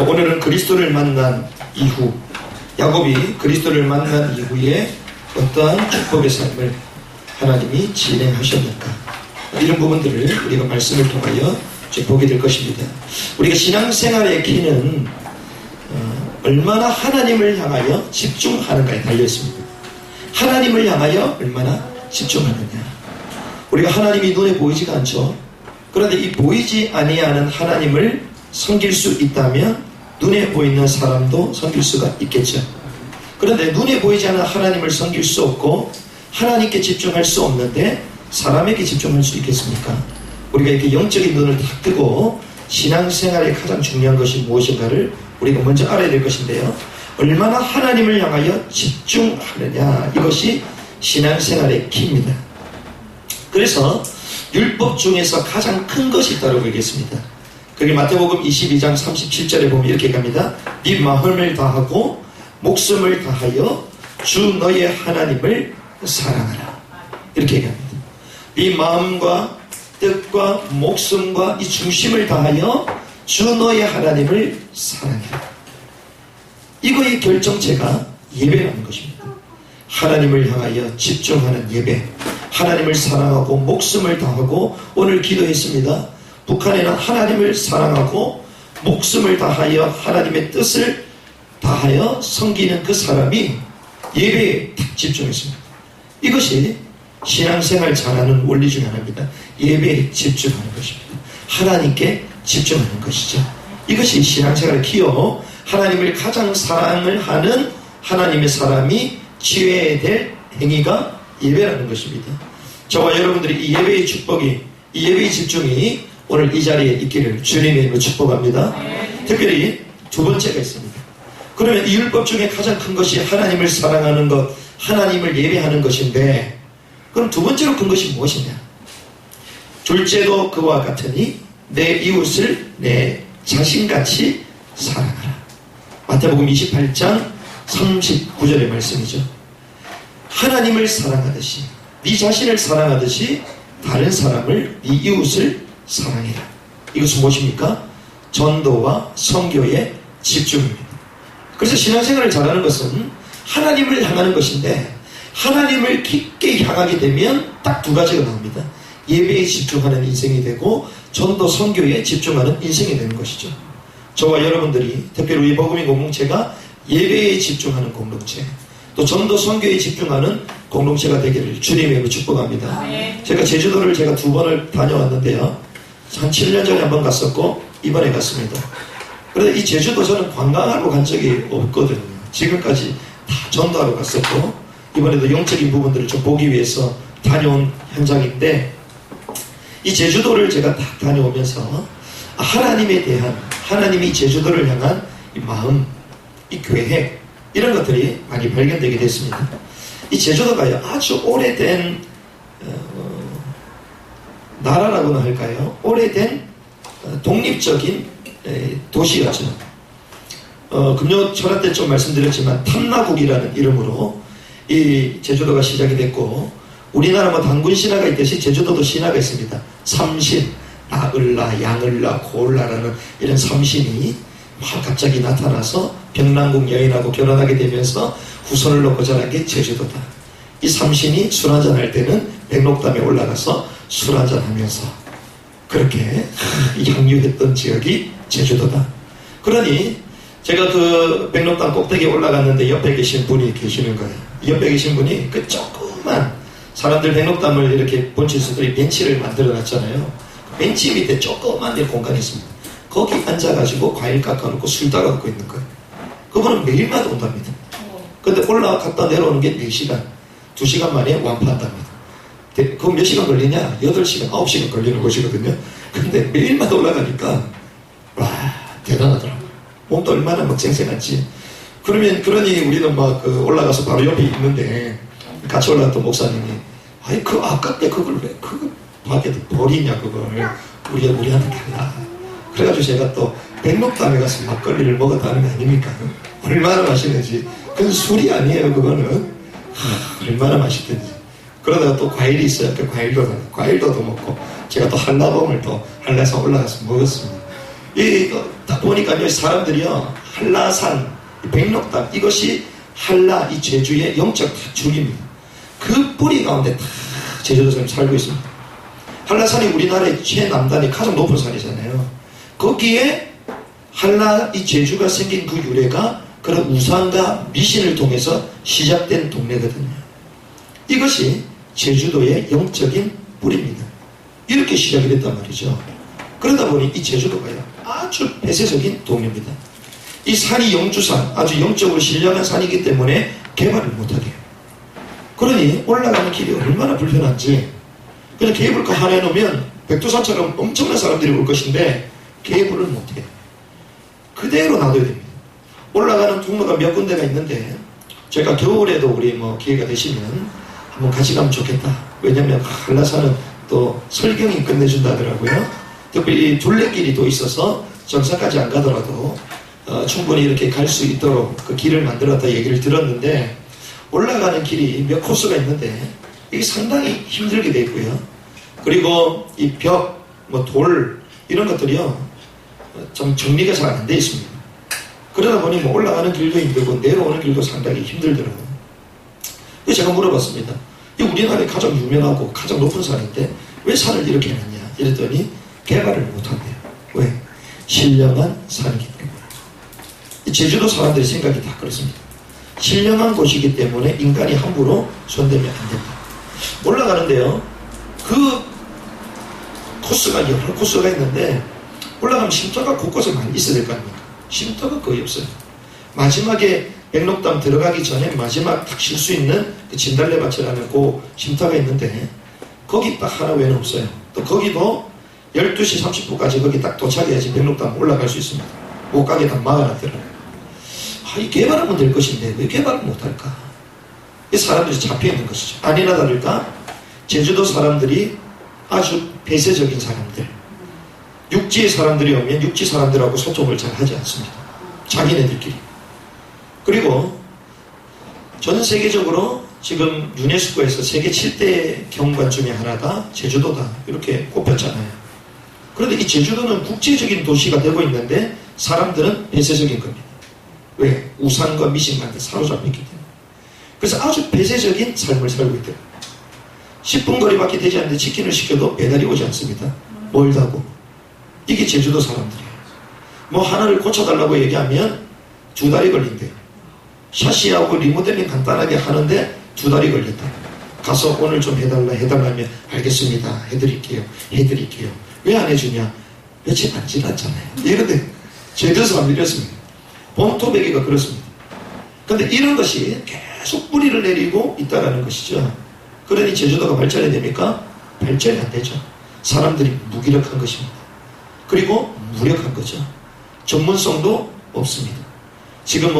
오늘은 그리스도를 만난 이후, 야곱이 그리스도를 만난 이후에 어떠한 축복의 삶을 하나님이 진행하셨는가, 이런 부분들을 우리가 말씀을 통하여 보게 될 것입니다. 우리가 신앙생활의 키는 얼마나 하나님을 향하여 집중하는가에 달려 있습니다. 하나님을 향하여 얼마나 집중하느냐. 우리가 하나님이 눈에 보이지가 않죠. 그런데 이 보이지 아니하는 하나님을 섬길 수 있다면 눈에 보이는 사람도 섬길 수가 있겠죠. 그런데 눈에 보이지 않는 하나님을 섬길 수 없고 하나님께 집중할 수 없는데 사람에게 집중할 수 있겠습니까? 우리가 이렇게 영적인 눈을 딱 뜨고 신앙생활에 가장 중요한 것이 무엇인가를 우리가 먼저 알아야 될 것인데요, 얼마나 하나님을 향하여 집중하느냐, 이것이 신앙생활의 키입니다. 그래서 율법 중에서 가장 큰 것이 있다고 얘기했습니다. 그게 마태복음 22장 37절에 보면 이렇게 갑니다. 네 마음을 다하고 목숨을 다하여 주 너의 하나님을 사랑하라, 이렇게 얘기합니다. 네 마음과 뜻과 목숨과 이 중심을 다하여 주 너의 하나님을 사랑해라. 이거의 결정체가 예배라는 것입니다. 하나님을 향하여 집중하는 예배, 하나님을 사랑하고 목숨을 다하고, 오늘 기도했습니다. 북한에는 하나님을 사랑하고 목숨을 다하여 하나님의 뜻을 다하여 섬기는 그 사람이 예배에 집중했습니다. 이것이 신앙생활 잘하는 원리 중 하나입니다. 예배에 집중하는 것입니다. 하나님께 집중하는 것이죠. 이것이 신앙생활의 키요, 하나님을 가장 사랑을 하는 하나님의 사람이 취해야 될 행위가 예배라는 것입니다. 저와 여러분들이 이 예배의 축복이, 이 예배의 집중이 오늘 이 자리에 있기를 주님의 이름으로 축복합니다. 특별히 두 번째가 있습니다. 그러면 이 율법 중에 가장 큰 것이 하나님을 사랑하는 것, 하나님을 예배하는 것인데, 그럼 두 번째로 큰 것이 무엇이냐? 둘째도 그와 같으니 내 이웃을 내 자신같이 사랑하라. 마태복음 28장 39절의 말씀이죠. 하나님을 사랑하듯이, 네 자신을 사랑하듯이 다른 사람을, 네 이웃을 사랑해라. 이것은 무엇입니까? 전도와 선교에 집중입니다. 그래서 신앙생활을 잘하는 것은 하나님을 향하는 것인데, 하나님을 깊게 향하게 되면 딱 두 가지가 나옵니다. 예배에 집중하는 인생이 되고 전도 선교에 집중하는 인생이 되는 것이죠. 저와 여러분들이, 특별히 우리 복음의 공동체가 예배에 집중하는 공동체, 또 전도 선교에 집중하는 공동체가 되기를 주님의 이름으로 축복합니다. 제가 제주도를 제가 2번을 다녀왔는데요, 한 7년 전에 한 번 갔었고 이번에 갔습니다. 그런데 이 제주도 저는 관광하러 간 적이 없거든요. 지금까지 다 전도하러 갔었고, 이번에도 영적인 부분들을 좀 보기 위해서 다녀온 현장인데, 이 제주도를 제가 딱 다녀오면서 하나님에 대한, 하나님이 제주도를 향한 이 마음, 이 계획, 이런 것들이 많이 발견되게 됐습니다. 이 제주도가요, 아주 오래된 나라라고나 할까요? 오래된 독립적인 도시였죠. 금요 철학 때 좀 말씀드렸지만 탐라국이라는 이름으로 이 제주도가 시작이 됐고, 우리나라 뭐 단군 신화가 있듯이 제주도도 신화가 있습니다. 삼신, 나을라, 양을라, 고을라라는 이런 삼신이 막 갑자기 나타나서 병랑국 여인하고 결혼하게 되면서 후손을 놓고 자란 게 제주도다. 이 삼신이 술 한잔 할 때는 백록담에 올라가서 술 한잔 하면서 그렇게 향유했던 지역이 제주도다. 그러니 제가 그 백록담 꼭대기에 올라갔는데 옆에 계신 분이 계시는 거예요. 옆에 계신 분이 그 조그만, 사람들 백록담을 이렇게 본칠수들이 벤치를 만들어 놨잖아요. 벤치 밑에 조그만 공간이 있습니다. 거기 앉아가지고 과일 깎아놓고 술 따라놓고 있는 거예요. 그분은 매일마다 온답니다. 근데 올라갔다 내려오는 게 4시간, 2시간 만에 완파한답니다. 그럼 몇 시간 걸리냐? 8시간, 9시간 걸리는 곳이거든요. 근데 매일마다 올라가니까 와, 대단하더라고요. 몸도 얼마나 막 쌩쌩한지. 그러니 우리는 막 올라가서 바로 옆에 있는데, 같이 올라갔던 목사님이, 아이, 아깝게 그걸 왜, 밖에도 버리냐, 그걸. 우리한테 달라. 그래가지고 제가 또 백록담에 가서 막걸리를 먹었다는 거 아닙니까? 얼마나 맛있는지. 그건 술이 아니에요, 그거는. 얼마나 맛있던지. 그러다가 또 과일이 있어요. 그 과일도 먹고, 제가 또 한라봉을 또 한라에서 올라가서 먹었습니다. 딱 보니까요, 사람들이요, 한라산, 백록담, 이것이 한라, 이 제주의 영적 축입니다. 그 뿌리 가운데 다 제주도 사람이 살고 있습니다. 한라산이 우리나라의 최남단이 가장 높은 산이잖아요. 거기에 한라, 이 제주가 생긴 그 유래가 그런 우상과 미신을 통해서 시작된 동네거든요. 이것이 제주도의 영적인 뿌리입니다. 이렇게 시작이 됐단 말이죠. 그러다 보니 이 제주도가요, 아주 폐쇄적인 동네입니다. 이 산이 영주산, 아주 영적으로 신령한 산이기 때문에 개발을 못하게 해요. 그러니 올라가는 길이 얼마나 불편한지, 그냥 케이블카 하나 해놓으면 백두산처럼 엄청난 사람들이 올 것인데 케이블을 못해요. 그대로 놔둬야 됩니다. 올라가는 통로가 몇 군데가 있는데, 제가 겨울에도 우리 기회가 되시면 한번 같이 가면 좋겠다. 왜냐면 한라산은 또 설경이 끝내준다더라고요. 특히 이 둘레길이 또 있어서 정상까지 안 가더라도 충분히 이렇게 갈 수 있도록 그 길을 만들었다 얘기를 들었는데, 올라가는 길이 몇 코스가 있는데 이게 상당히 힘들게 돼 있고요. 그리고 이 벽, 돌 이런 것들이요, 좀 정리가 잘 안 돼 있습니다. 그러다 보니 올라가는 길도 힘들고 내려오는 길도 상당히 힘들더라고요. 그래서 제가 물어봤습니다. 이 우리나라에 가장 유명하고 가장 높은 산인데 왜 산을 이렇게 해놨냐 이랬더니 개발을 못한대요. 왜? 신령한 산이기 때문에. 제주도 사람들의 생각이 다 그렇습니다. 신령한 곳이기 때문에 인간이 함부로 손대면 안 된다. 올라가는데요, 그 코스가 여러 코스가 있는데 올라가면 쉼터가 곳곳에 많이 있어야 될 거 아닙니까? 쉼터가 거의 없어요. 마지막에 백록담 들어가기 전에 마지막 딱 쉴 수 있는 그 진달래밭이라는 그 쉼터가 있는데 거기 딱 하나 외에는 없어요. 또 거기도 12시 30분까지 거기 딱 도착해야지 백록담 올라갈 수 있습니다. 못 가게 다 막아놨더라고요. 이 개발하면 될 것인데 왜 개발을 못할까? 이 사람들이 잡혀있는 것이죠. 아니나 다를까 제주도 사람들이 아주 폐쇄적인 사람들, 육지의 사람들이 오면 육지 사람들하고 소통을 잘 하지 않습니다. 자기네들끼리. 그리고 전 세계적으로 지금 유네스코에서 세계 7대 경관 중에 하나가 제주도다 이렇게 꼽혔잖아요. 그런데 이 제주도는 국제적인 도시가 되고 있는데 사람들은 폐쇄적인 겁니다. 왜? 우상과 미신한테 사로잡혔기 때문에. 그래서 아주 폐쇄적인 삶을 살고 있더라고요. 10분 거리밖에 되지 않는데 치킨을 시켜도 배달이 오지 않습니다. 멀다고. 이게 제주도 사람들이에요. 하나를 고쳐달라고 얘기하면 2달이 걸린대요. 샤시하고 리모델링 간단하게 하는데 2달이 걸렸다. 가서 오늘 좀 해달라면 알겠습니다. 해드릴게요. 왜 안 해주냐? 며칠 안 지났잖아요. 이런데 제주도 사람들이 이렇습니다. 본토배기가 그렇습니다. 그런데 이런 것이 계속 뿌리를 내리고 있다는 것이죠. 그러니 제주도가 발전이 됩니까? 발전이 안 되죠. 사람들이 무기력한 것입니다. 그리고 무력한 거죠. 전문성도 없습니다. 지금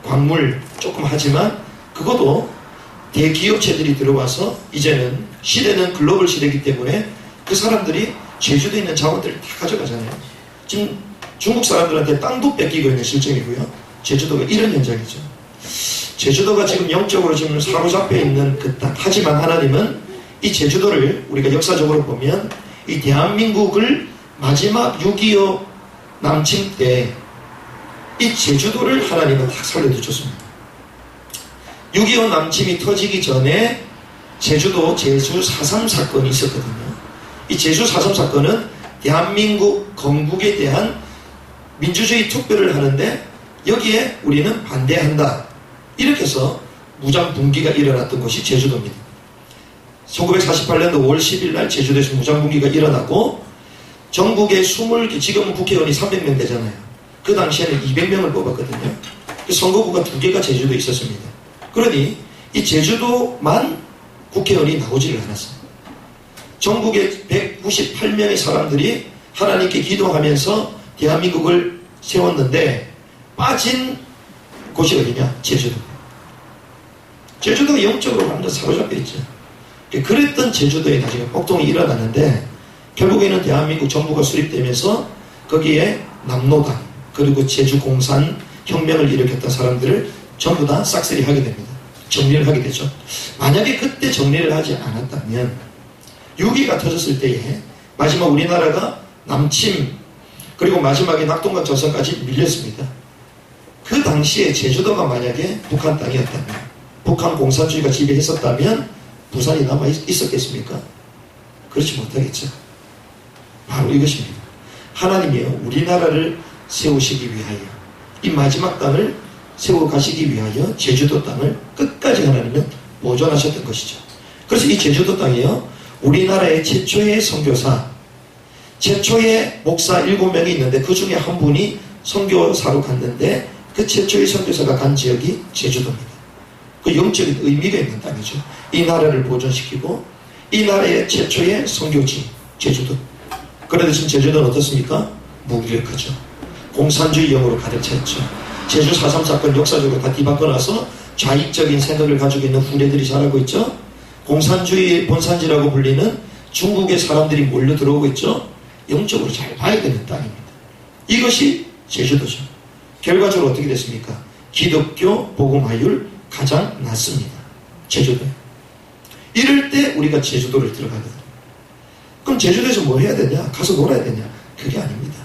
광물 조금 하지만 그것도 대기업체들이 들어와서 이제는 시대는 글로벌 시대이기 때문에 그 사람들이 제주도에 있는 자원들을 다 가져가잖아요. 지금 중국 사람들한테 땅도 뺏기고 있는 실정이고요. 제주도가 이런 현장이죠. 제주도가 지금 영적으로 지금 사로잡혀 있는 그 땅. 하지만 하나님은 이 제주도를 우리가 역사적으로 보면 이 대한민국을 마지막 6.25 남침 때 이 제주도를 하나님은 다 살려주셨습니다. 6.25 남침이 터지기 전에 제주도 제주 4.3 사건이 있었거든요. 이 제주 4.3 사건은 대한민국 건국에 대한 민주주의 투표를 하는데 여기에 우리는 반대한다. 이렇게 해서 무장분기가 일어났던 것이 제주도입니다. 1948년도 5월 10일 날 제주도에서 무장분기가 일어나고 전국에 지금은 국회의원이 300명 되잖아요. 그 당시에는 200명을 뽑았거든요. 그 선거구가 2개가 제주도에 있었습니다. 그러니 이 제주도만 국회의원이 나오지를 않았어요. 전국에 198명의 사람들이 하나님께 기도하면서 대한민국을 세웠는데 빠진 곳이 어디냐? 제주도. 제주도가 영적으로 완전 사로잡혀 있죠. 그랬던 제주도에 나중에 폭동이 일어났는데 결국에는 대한민국 정부가 수립되면서 거기에 남노당 그리고 제주공산 혁명을 일으켰던 사람들을 전부 다 싹쓸이 하게 됩니다. 정리를 하게 되죠. 만약에 그때 정리를 하지 않았다면 6.25가 터졌을 때에 마지막 우리나라가 남침 그리고 마지막에 낙동강 전선까지 밀렸습니다. 그 당시에 제주도가 만약에 북한 땅이었다면, 북한 공산주의가 지배했었다면 부산이 남아 있었겠습니까? 그렇지 못하겠죠. 바로 이것입니다. 하나님이요, 우리나라를 세우시기 위하여, 이 마지막 땅을 세워 가시기 위하여 제주도 땅을 끝까지 하나님은 보존하셨던 것이죠. 그래서 이 제주도 땅이요, 우리나라의 최초의 선교사, 최초의 목사 7명이 있는데 그 중에 한 분이 선교사로 갔는데 그 최초의 선교사가 간 지역이 제주도입니다. 그 영적인 의미가 있는 땅이죠. 이 나라를 보존시키고 이 나라의 최초의 선교지 제주도. 그런데 지금 제주도는 어떻습니까? 무기력하죠. 공산주의 영으로 가득 차 있죠. 제주 4.3 사건 역사적으로 다 뒤바꿔 놔서 좌익적인 생각을 가지고 있는 후레들이 잘하고 있죠. 공산주의 본산지라고 불리는 중국의 사람들이 몰려 들어오고 있죠. 영적으로 잘 봐야 되는 땅입니다. 이것이 제주도죠. 결과적으로 어떻게 됐습니까? 기독교 복음화율 가장 낮습니다. 제주도에. 이럴 때 우리가 제주도를 들어가거든요. 그럼 제주도에서 뭐 해야 되냐? 가서 놀아야 되냐? 그게 아닙니다.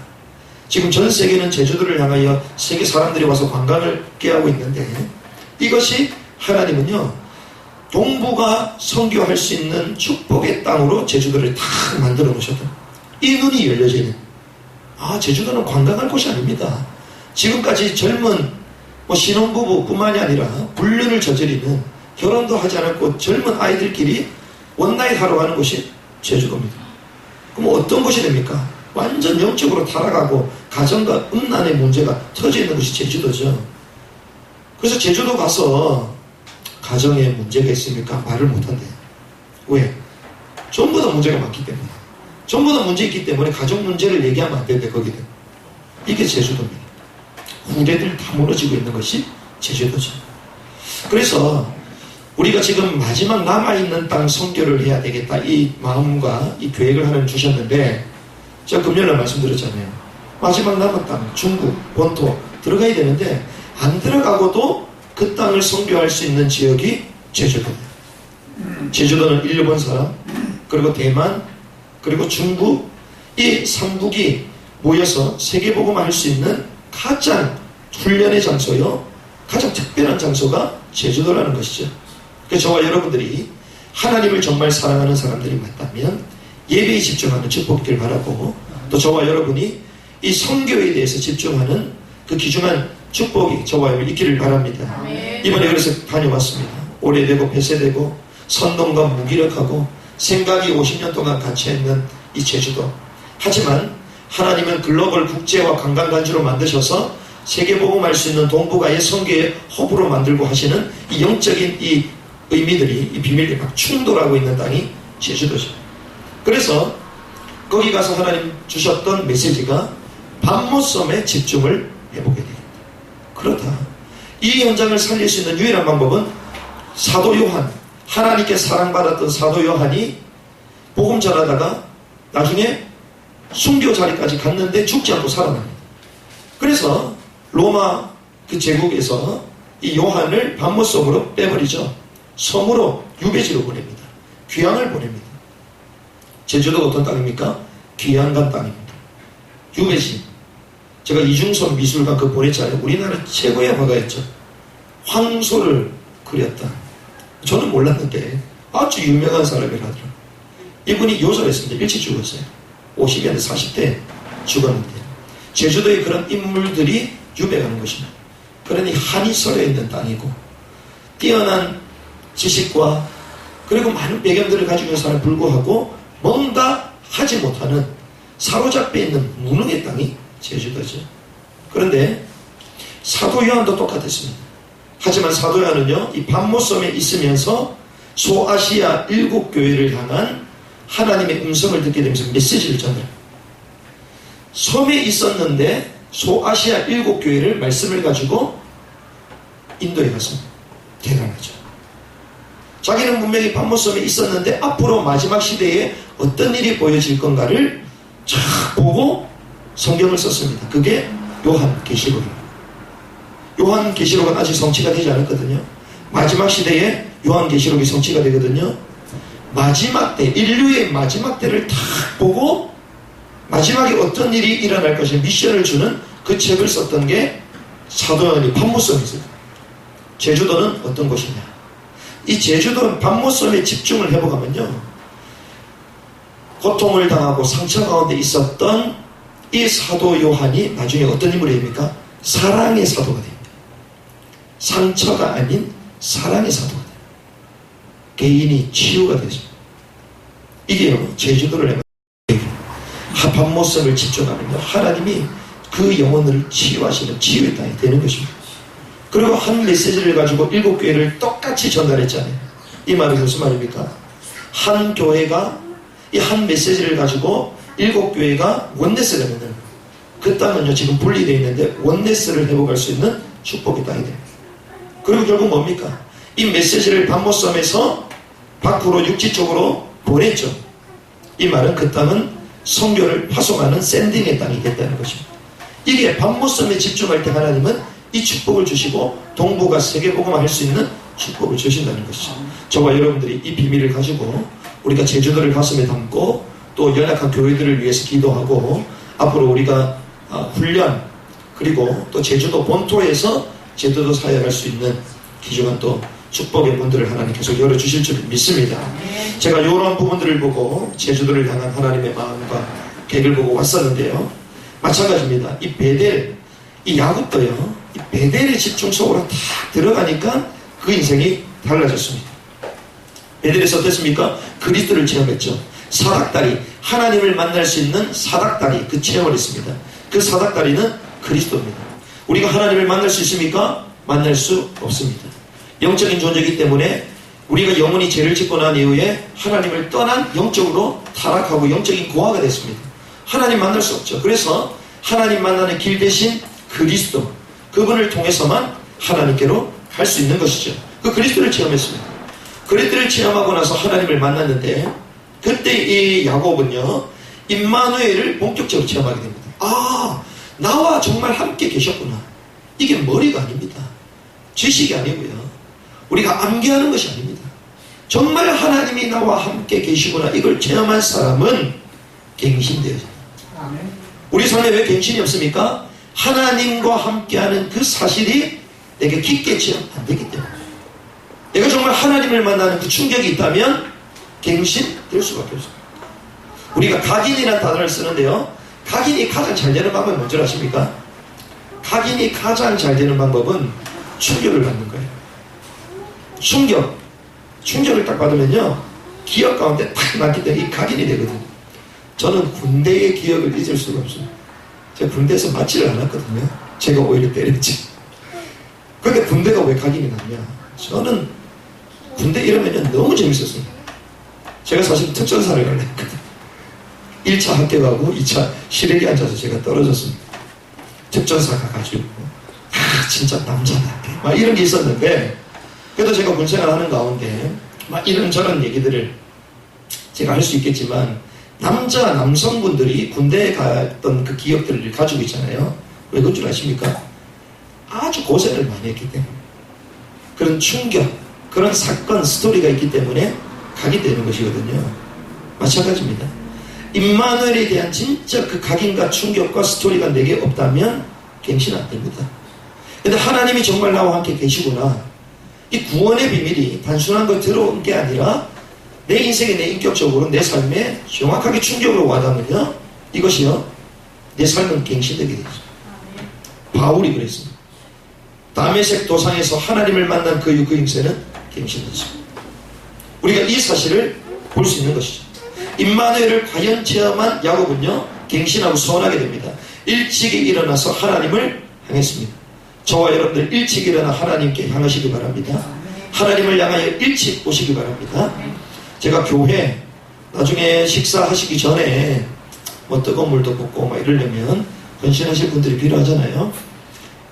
지금 전 세계는 제주도를 향하여 세계 사람들이 와서 관광을 깨하고 있는데, 이것이 하나님은요, 동부가 선교할 수 있는 축복의 땅으로 제주도를 다 만들어 놓으셨다. 이 눈이 열려져 있는. 제주도는 관광할 곳이 아닙니다. 지금까지 젊은 신혼부부뿐만이 아니라 불륜을 저지르는, 결혼도 하지 않았고 젊은 아이들끼리 원나잇 하러 가는 곳이 제주도입니다. 그럼 어떤 곳이 됩니까? 완전 영적으로 타락하고 가정과 음란의 문제가 터져 있는 곳이 제주도죠. 그래서 제주도 가서 가정에 문제가 있습니까? 말을 못한대요. 왜? 전부 다 문제가 많기 때문에. 전부 다 문제 있기 때문에 가정 문제를 얘기하면 안 되는데 거기는. 이게 제주도입니다. 후대들 다 무너지고 있는 것이 제주도죠. 그래서 우리가 지금 마지막 남아있는 땅 선교를 해야 되겠다, 이 마음과 이 계획을 하나님 주셨는데, 제가 금요일날 말씀드렸잖아요. 마지막 남은 땅, 중국, 본토 들어가야 되는데 안 들어가고도 그 땅을 선교할 수 있는 지역이 제주도입니다. 제주도는 일본 사람, 그리고 대만, 그리고 중국, 이 3국이 모여서 세계복음을 할 수 있는 가장 훈련의 장소요, 가장 특별한 장소가 제주도라는 것이죠. 그래서 저와 여러분들이 하나님을 정말 사랑하는 사람들이 맞다면 예배에 집중하는 축복길 바라고, 또 저와 여러분이 이 선교에 대해서 집중하는 그 귀중한 축복이 저와 여러분 있기를 바랍니다. 이번에 그래서 다녀왔습니다. 오래되고 폐쇄되고 선동과 무기력하고 생각이 50년 동안 갇혀있는 이 제주도. 하지만 하나님은 글로벌 국제와 관광단지로 만드셔서 세계복음할 수 있는 동북아의 선교의 허브로 만들고 하시는 이 영적인 이 의미들이, 이 비밀들이 막 충돌하고 있는 땅이 제주도죠. 그래서 거기 가서 하나님 주셨던 메시지가 밤모섬에 집중을 해보게 됩니다. 그렇다. 이 현장을 살릴 수 있는 유일한 방법은 사도 요한, 하나님께 사랑받았던 사도 요한이 복음 전하다가 나중에 순교 자리까지 갔는데 죽지 않고 살아납니다. 그래서 로마 그 제국에서 이 요한을 밤모섬으로 빼버리죠. 섬으로 유배지로 보냅니다. 귀향을 보냅니다. 제주도가 어떤 땅입니까? 귀향간 땅입니다. 유배지. 제가 이중섭 미술관 그 보냈잖아요. 우리나라 최고의 화가였죠. 황소를 그렸다. 저는 몰랐는데 아주 유명한 사람이라더라고요. 이분이 요절했습니다. 일찍 죽었어요. 50대, 40대 죽었는데, 제주도에 그런 인물들이 유배가는 것입니다. 그러니 한이 썰어 있는 땅이고, 뛰어난 지식과 그리고 많은 배경들을 가지고 있는 사람에 불구하고 뭔가 하지 못하는, 사로잡혀 있는 무능의 땅이 제주도죠. 그런데 사도 요한도 똑같았습니다. 하지만 사도 요한은요, 이 밤모섬에 있으면서 소아시아 7교회를 향한 하나님의 음성을 듣게 되면서 메시지를 전해요. 섬에 있었는데 소아시아 7교회를 말씀을 가지고 인도에 갔습니다. 대단하죠. 자기는 분명히 밤모섬에 있었는데 앞으로 마지막 시대에 어떤 일이 보여질 건가를 쫙 보고 성경을 썼습니다. 그게 요한계시록입니다. 요한계시록은 아직 성취가 되지 않았거든요. 마지막 시대에 요한계시록이 성취가 되거든요. 마지막 때, 인류의 마지막 때를 딱 보고 마지막에 어떤 일이 일어날 것인지 미션을 주는 그 책을 썼던 게 사도 요한이 patmos섬이었어요. 제주도는 어떤 곳이냐. 이 제주도 patmos섬에 집중을 해보면요, 고통을 당하고 상처 가운데 있었던 이 사도 요한이 나중에 어떤 인물이 됩니까? 사랑의 사도가 됩니다. 상처가 아닌 사랑의 사도가 됩니다. 개인이 치유가 되죠. 이게요, 제주도를 patmos섬을 집중하면요, 하나님이 그 영혼을 치유하시는 치유의 땅이 되는 것입니다. 그리고 한 메시지를 가지고 7교회를 똑같이 전달했잖아요. 이 말은 무슨 말입니까? 한 교회가 이 한 메시지를 가지고 7교회가 원네스가 되는, 그 땅은요 지금 분리되어 있는데 원네스를 회복할 수 있는 축복의 땅이 됩니다. 그리고 결국 뭡니까? 이 메시지를 patmos섬에서 밖으로 육지 쪽으로 보냈죠. 이 말은 그 땅은 선교를 파송하는 샌딩의 땅이 됐다는 것입니다. 이게 patmos섬에 집중할 때 하나님은 이 축복을 주시고 동북아 세계복음화 할 수 있는 축복을 주신다는 것이죠. 저와 여러분들이 이 비밀을 가지고 우리가 제주도를 가슴에 담고 또 연약한 교회들을 위해서 기도하고 앞으로 우리가 훈련 그리고 또 제주도 본토에서 제주도 사역할 수 있는 귀중한 또 축복의 문들을 하나님 계속 열어주실 줄 믿습니다. 제가 이런 부분들을 보고 제주도를 향한 하나님의 마음과 계획을 보고 왔었는데요, 마찬가지입니다. 이 베델, 이 야곱도요, 이 베델의 집중 속으로 다 들어가니까 그 인생이 달라졌습니다. 베델에서 어땠습니까? 그리스도를 체험했죠. 사닥다리, 하나님을 만날 수 있는 사닥다리, 그 체험을 했습니다. 그 사닥다리는 그리스도입니다. 우리가 하나님을 만날 수 있습니까? 만날 수 없습니다. 영적인 존재이기 때문에 우리가 영원히 죄를 짓고 난 이후에 하나님을 떠난 영적으로 타락하고 영적인 고아가 됐습니다. 하나님 만날 수 없죠. 그래서 하나님 만나는 길 대신 그리스도, 그분을 통해서만 하나님께로 갈 수 있는 것이죠. 그 그리스도를 체험했습니다. 그리스도를 체험하고 나서 하나님을 만났는데 그때 이 야곱은요, 임마누엘을 본격적으로 체험하게 됩니다. 아, 나와 정말 함께 계셨구나. 이게 머리가 아닙니다. 지식이 아니고요, 우리가 암기하는 것이 아닙니다. 정말 하나님이 나와 함께 계시구나, 이걸 체험한 사람은 갱신되어져요. 우리 삶에 왜 갱신이 없습니까? 하나님과 함께하는 그 사실이 내게 깊게 체험 안 되기 때문에. 내가 정말 하나님을 만나는 그 충격이 있다면 갱신될 수밖에 없습니다. 우리가 각인이라는 단어를 쓰는데요, 각인이 가장 잘 되는 방법은 뭔지 아십니까? 각인이 가장 잘 되는 방법은 충격을 받는 거예요. 충격을 딱 받으면요, 기억 가운데 딱 남기 때문에 이 각인이 되거든요. 저는 군대의 기억을 잊을 수가 없어요. 제가 군대에서 맞지를 않았거든요. 제가 오히려 때렸지. 그런데 군대가 왜 각인이 났냐? 저는 군대 이러면 너무 재밌었어요. 제가 사실 특전사를 가려 했거든요. 1차 합격하고 2차 실력에 앉아서 제가 떨어졌습니다. 특전사 가가지고 진짜 남자답게 막 이런 게 있었는데, 그래도 제가 군생활 하는 가운데 막 이런저런 얘기들을 제가 할 수 있겠지만, 남성분들이 군대에 갔던 그 기억들을 가지고 있잖아요. 왜 그런 줄 아십니까? 아주 고생을 많이 했기 때문에, 그런 충격, 그런 사건, 스토리가 있기 때문에 가게 되는 것이거든요. 마찬가지입니다. 임마누엘에 대한 진짜 그 각인과 충격과 스토리가 내게 없다면 갱신 안 됩니다. 근데 하나님이 정말 나와 함께 계시구나, 이 구원의 비밀이 단순한 거 들어온 게 아니라 내 인생에, 내 인격적으로, 내 삶에 정확하게 충격으로 와닿으면요, 이것이요, 내 삶은 갱신되게 되죠. 바울이 그랬습니다. 다메섹 도상에서 하나님을 만난 그 인생은 갱신되죠. 우리가 이 사실을 볼 수 있는 것이죠. 임마누엘을 과연 체험한 야곱은요, 갱신하고 서원하게 됩니다. 일찍이 일어나서 하나님을 향했습니다. 저와 여러분들 일찍 일어나 하나님께 향하시기 바랍니다. 하나님을 향하여 일찍 오시기 바랍니다. 제가 교회 나중에 식사하시기 전에 뭐 뜨거운 물도 붓고 막 이러려면 헌신하실 분들이 필요하잖아요.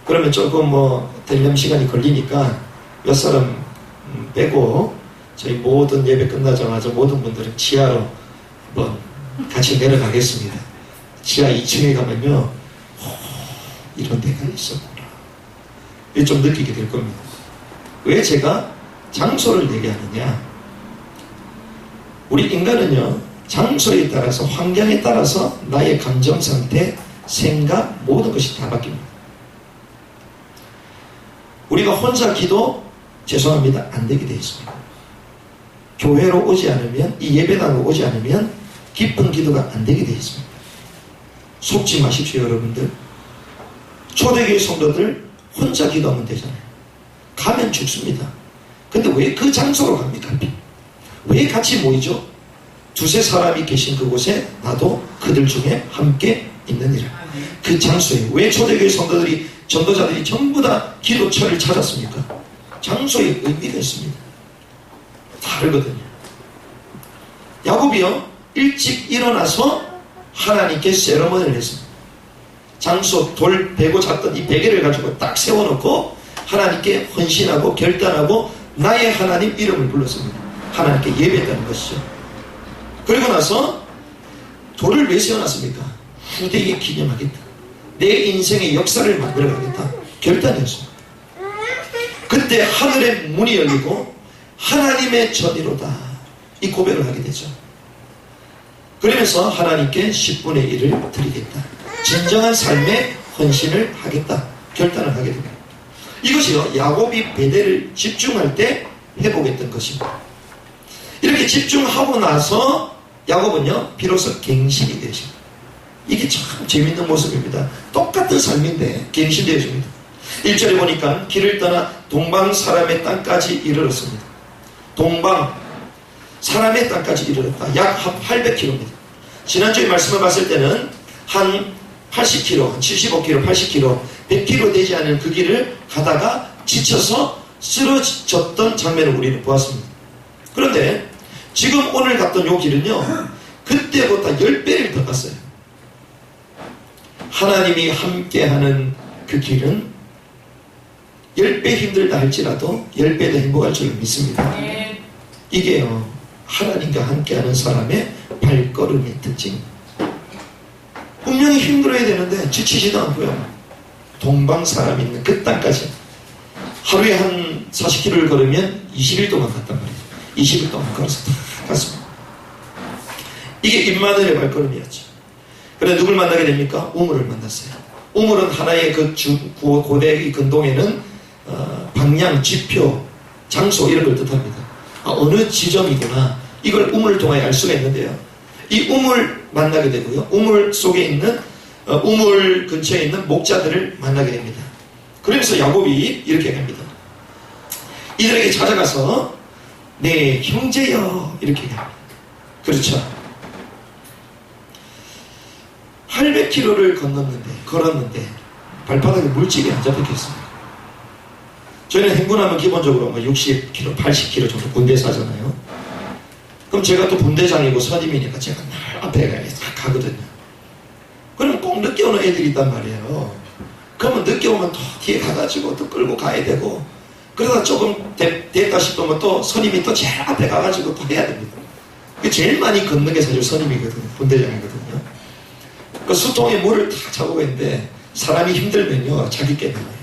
그러면 조금 뭐 되려면 시간이 걸리니까 몇 사람 빼고 저희 모든 예배 끝나자마자 모든 분들은 지하로 한번 같이 내려가겠습니다. 지하 2층에 가면요, 이런 데가 있었구나, 이게 좀 느끼게 될 겁니다. 왜 제가 장소를 얘기하느냐? 우리 인간은요, 장소에 따라서, 환경에 따라서 나의 감정 상태, 생각, 모든 것이 다 바뀝니다. 우리가 혼자 기도, 죄송합니다, 안 되게 되어 있습니다. 교회로 오지 않으면, 이 예배당으로 오지 않으면 깊은 기도가 안 되게 되어 있습니다. 속지 마십시오, 여러분들. 초대교회 성도들 혼자 기도하면 되잖아요. 가면 죽습니다. 근데 왜 그 장소로 갑니까? 왜 같이 모이죠? 두세 사람이 계신 그곳에 나도 그들 중에 함께 있느니라. 그 장소에 왜 초대교회 성도들이, 전도자들이 전부 다 기도처를 찾았습니까? 장소에 의미가 있습니다. 다르거든요. 야곱이요, 일찍 일어나서 하나님께 세레모니를 했습니다. 장소, 돌 베고 잤던 이 베개를 가지고 딱 세워놓고 하나님께 헌신하고 결단하고 나의 하나님 이름을 불렀습니다. 하나님께 예배했다는 것이죠. 그리고 나서 돌을 왜 세워놨습니까? 후대에 기념하겠다. 내 인생의 역사를 만들어가겠다. 결단이었습니다. 그때 하늘의 문이 열리고 하나님의 전이로다, 이 고백을 하게 되죠. 그러면서 하나님께 10분의 1을 드리겠다. 진정한 삶의 헌신을 하겠다. 결단을 하게 됩니다. 이것이요, 야곱이 베델을 집중할 때 회복했던 것입니다. 이렇게 집중하고 나서 야곱은요, 비로소 갱신이 되십니다. 이게 참 재밌는 모습입니다. 똑같은 삶인데 갱신되어집니다. 1절에 보니까 길을 떠나 동방 사람의 땅까지 이르렀습니다. 동방 사람의 땅까지 이르렀다. 약 800km입니다. 지난주에 말씀을 봤을 때는 한 80km, 75km, 80km, 100km 되지 않은 그 길을 가다가 지쳐서 쓰러졌던 장면을 우리는 보았습니다. 그런데 지금 오늘 갔던 이 길은요, 그때보다 10배를 더 갔어요. 하나님이 함께하는 그 길은 10배 힘들다 할지라도 10배 더 행복할 줄 믿습니다. 이게요, 하나님과 함께하는 사람의 발걸음의 특징입니다. 분명히 힘들어야 되는데 지치지도 않고요. 동방 사람 있는 그 땅까지 하루에 한 40km를 걸으면 20일 동안 갔단 말이에요. 20일 동안 걸어서 다 갔습니다. 이게 임마누엘의 발걸음이었죠. 그런데 누굴 만나게 됩니까? 우물을 만났어요. 우물은 하나의 그 고대의 근동에는 방향, 지표, 장소 이런 걸 뜻합니다. 어느 지점이구나, 이걸 우물을 통해 알 수가 있는데요, 이 우물 만나게 되고요, 우물 속에 있는 우물 근처에 있는 목자들을 만나게 됩니다. 그러면서 야곱이 이렇게 합니다. 이들에게 찾아가서 네 형제여, 이렇게 합니다. 그렇죠. 800km를 걸었는데 발바닥에 물집이 안 잡혔겠습니다. 저희는 행군하면 기본적으로 60km, 80km 정도 군대에서 하잖아요. 그럼 제가 또 분대장이고 선임이니까 제가 늘 앞에 가거든요. 그럼 꼭 늦게 오는 애들이 있단 말이에요. 그러면 늦게 오면 또 뒤에 가가지고 또 끌고 가야 되고, 그러다 조금 됐다 싶으면 또 선임이 또 제일 앞에 가가지고 또 해야 됩니다. 제일 많이 걷는 게 사실 선임이거든요. 분대장이거든요. 그 수통에 물을 다 차고 있는데 사람이 힘들면요, 자기 깨달아요.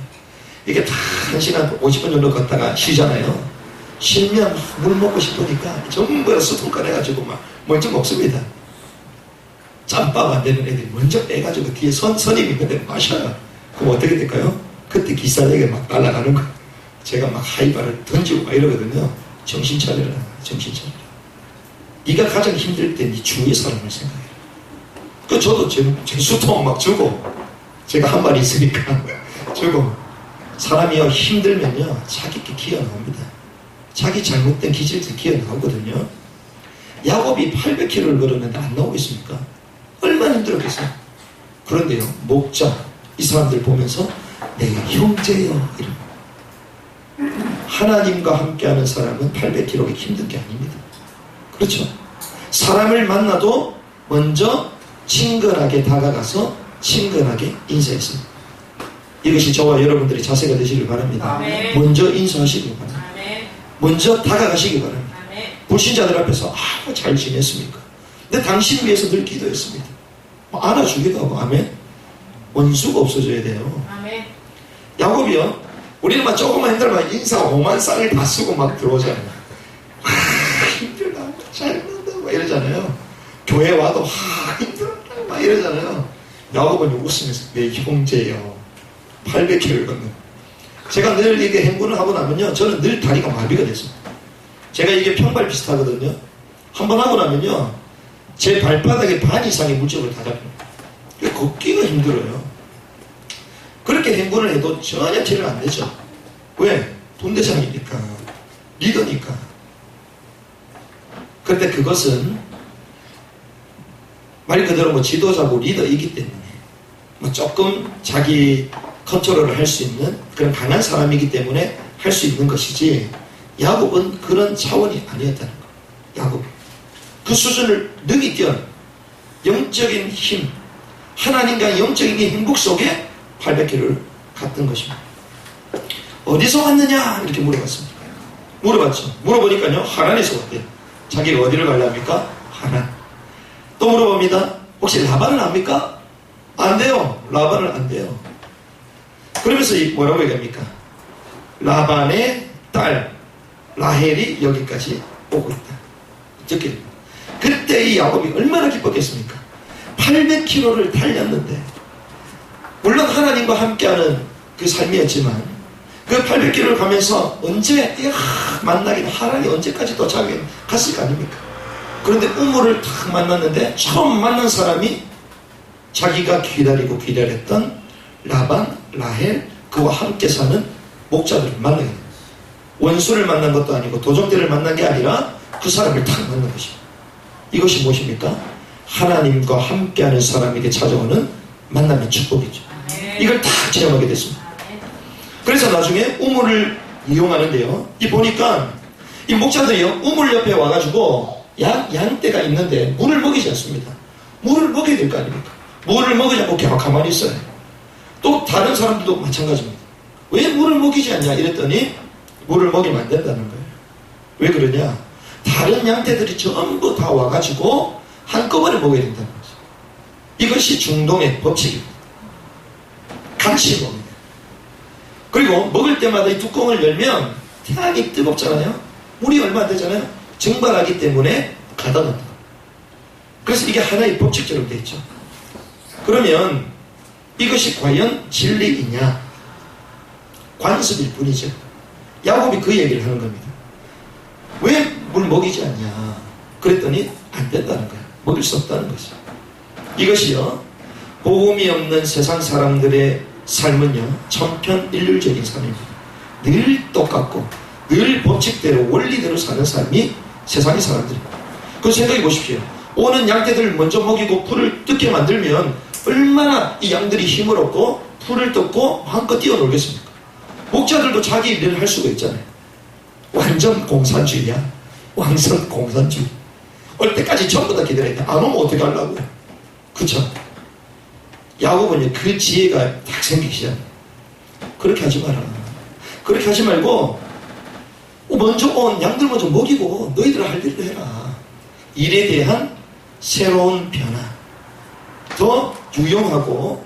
이게 다 1시간 50분 정도 걷다가 쉬잖아요. 쉬면 물 먹고 싶으니까 전부 다 수통 꺼내가지고 막 먼저 먹습니다. 짬밥 안 되는 애들이 먼저 빼가지고 뒤에 선임이 있는데 마셔요. 그럼 어떻게 될까요? 그때 기사에게 막 날아가는 거. 제가 막 하이바를 던지고 막 이러거든요. 정신 차려라, 정신 차려라. 네가 가장 힘들 때 네 주위의 사람을 생각해. 저도 제 수통 막 주고, 제가 한 말이 있으니까 주고. 사람이요, 힘들면요, 자기께 기어 나옵니다. 자기 잘못된 기질들 기어 나오거든요. 야곱이 800km를 걸었는데 안 나오겠습니까? 얼마나 힘들었겠어요. 그런데요, 목자, 이 사람들 보면서 내 형제요, 이런. 하나님과 함께하는 사람은 800km가 힘든 게 아닙니다. 그렇죠? 사람을 만나도 먼저 친근하게 다가가서 친근하게 인사했습니다. 이것이 저와 여러분들의 자세가 되시길 바랍니다. 아멘. 먼저 인사하시길 바랍니다. 아멘. 먼저 다가가시길 바랍니다. 아멘. 불신자들 앞에서 잘 지냈습니까? 근데 당신 위해서 늘 기도했습니다. 안아주기도 하고. 아멘. 원수가 없어져야 돼요. 아멘. 야곱이요, 우리는 막 조금만 힘들면 인사 5만 쌍을 다 쓰고 막 들어오잖아요. 힘들다, 잘 먹는다 막 이러잖아요. 교회 와도 힘들어 막 이러잖아요. 야곱은 웃으면서 내 형제요 800km를 걷는. 제가 늘 이게 행군을 하고 나면요 저는 늘 다리가 마비가 됐습니다. 제가 이게 평발 비슷하거든요. 한번 하고 나면요 제 발바닥에 반 이상의 물집을 다 잡힙니다. 걷기가 힘들어요. 그렇게 행군을 해도 전혀 티를 안 내죠. 왜? 본대장이니까, 리더니까. 그런데 그것은 말 그대로 뭐 지도자고 리더이기 때문에 뭐 조금 자기 컨트롤을 할 수 있는 그런 강한 사람이기 때문에 할 수 있는 것이지, 야곱은 그런 차원이 아니었다는 거. 야곱 그 수준을 능히 뛰어난 영적인 힘, 하나님과 영적인 행복 속에 800km를 갔던 것입니다. 어디서 왔느냐 이렇게 물어봤습니다. 물어봤죠. 물어보니까요 하란에서 왔대요. 자기가 어디를 가려합니까? 하란. 또 물어봅니다. 혹시 라반을 압니까? 안 돼요. 라반을 안 돼요. 그러면서 뭐라고 얘기합니까? 라반의 딸 라헬이 여기까지 오고 있다. 이렇게. 그때 이 야곱이 얼마나 기뻤겠습니까? 800km를 달렸는데, 물론 하나님과 함께하는 그 삶이었지만 그 800km를 가면서 언제 만나긴 하란이 언제까지 도착하긴 갔을 거 아닙니까? 그런데 우물을 탁 만났는데 처음 만난 사람이 자기가 기다렸던 라반, 라헬, 그와 함께 사는 목자들을 만나게 됩니다. 원수를 만난 것도 아니고 도적들을 만난 게 아니라 그 사람을 탁 만난 것입니다. 이것이 무엇입니까? 하나님과 함께하는 사람에게 찾아오는 만남의 축복이죠. 이걸 딱 체험하게 됐습니다. 그래서 나중에 우물을 이용하는데요. 보니까 이 목자들이 우물 옆에 와가지고 양떼가 있는데 물을 먹이지 않습니다. 물을 먹여야 될 거 아닙니까? 물을 먹이지 않고 그냥 가만히 있어요. 또 다른 사람들도 마찬가지입니다. 왜 물을 먹이지 않냐 이랬더니 물을 먹이면 안 된다는 거예요. 왜 그러냐? 다른 양떼들이 전부 다 와가지고 한꺼번에 먹어야 된다는 거죠. 이것이 중동의 법칙입니다. 같이 먹어야 돼요. 그리고 먹을 때마다 이 뚜껑을 열면 태양이 뜨겁잖아요. 물이 얼마 안 되잖아요. 증발하기 때문에 가다놓는다. 그래서 이게 하나의 법칙처럼 되어 있죠. 그러면 이것이 과연 진리이냐? 관습일 뿐이죠. 야곱이 그 얘기를 하는 겁니다. 왜 물 먹이지 않냐? 그랬더니 안 된다는 거야. 먹일 수 없다는 거죠. 이것이요, 복음이 없는 세상 사람들의 삶은요 천편일률적인 삶입니다. 늘 똑같고 늘 법칙대로 원리대로 사는 삶이 세상의 사람들입니다. 그 생각해 보십시오. 오는 양떼들을 먼저 먹이고 풀을 뜯게 만들면 얼마나 이 양들이 힘을 얻고 풀을 뜯고 한껏 뛰어놀겠습니까? 목자들도 자기 일을 할 수가 있잖아요. 완전 공산주의야. 완전 공산주의. 올 때까지 전부 다 기다려야 돼. 안 오면 어떻게 하려고요? 그쵸? 야곱은 그 지혜가 딱 생기기 시작합니다. 그렇게 하지 마라. 그렇게 하지 말고 먼저 온 양들 먼저 먹이고 너희들 할 일을 해라. 일에 대한 새로운 변화, 더 유용하고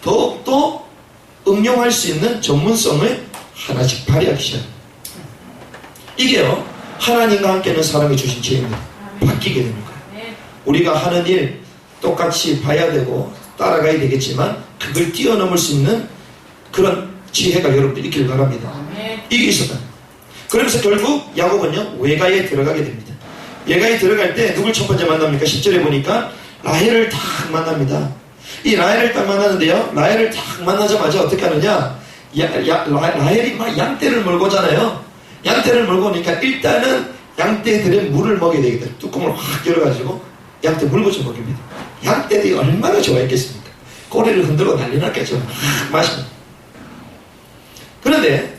더욱더 응용할 수 있는 전문성을 하나씩 발휘하기 시작합니다. 이게요 하나님과 함께하는 사람이 주신 지혜입니다. 바뀌게 되는 거예요. 우리가 하는 일 똑같이 봐야 되고 따라가야 되겠지만 그걸 뛰어넘을 수 있는 그런 지혜가 여러분들 있기를 바랍니다. 이게 있었다. 그러면서 결국 야곱은요 외가에 들어가게 됩니다. 외가에 들어갈 때 누굴 첫 번째 만납니까? 10절에 보니까 라헬을 딱 만납니다. 이 라헬을 딱 만나는데요, 라헬을 딱 만나자마자 어떻게 하느냐, 라헬이 막 양떼를 몰고 오잖아요. 양떼를 몰고 오니까 일단은 양떼들의 물을 먹여야 되겠다. 뚜껑을 확 열어가지고 양떼 물고 좀 먹입니다. 양떼들이 얼마나 좋아했겠습니까? 꼬리를 흔들고 난리 났겠죠. 막 마십니다. 그런데